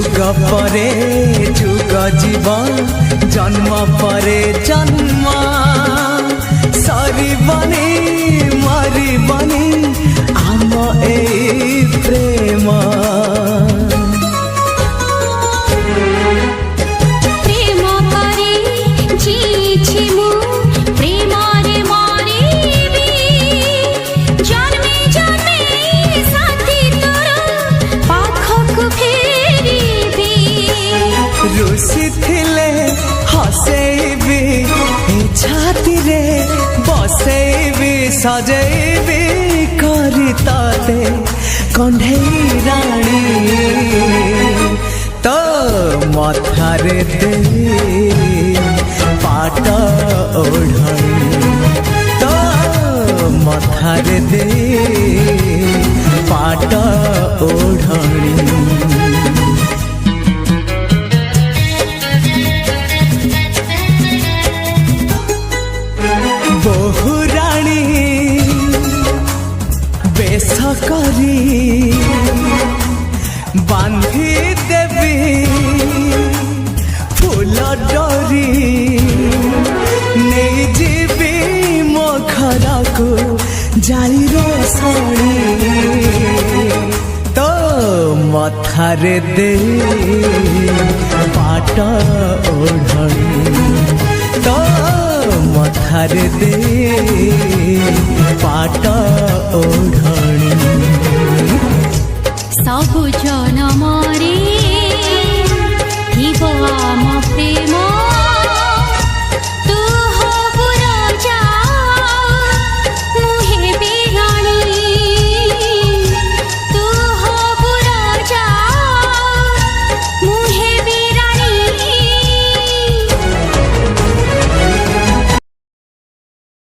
जुग परे जुग जीवन जन्म परे जन्म सरीबनी मरीबनी आम ए प्रेम छाती रे बसेबी सजेबी करते कंढेई राणी तो मथारे दे पाट ओढ़ी तो मथारे दे पाट ओढ़ी बहुराणी बेश करी बांधी देवी फूल डोरी नहीं जीवी मो घर को जाई रोसणी तो मथारे दे पाट ओढ़ी तो मथार दे पाट ओढ़ी सब जनमरे आम प्रेम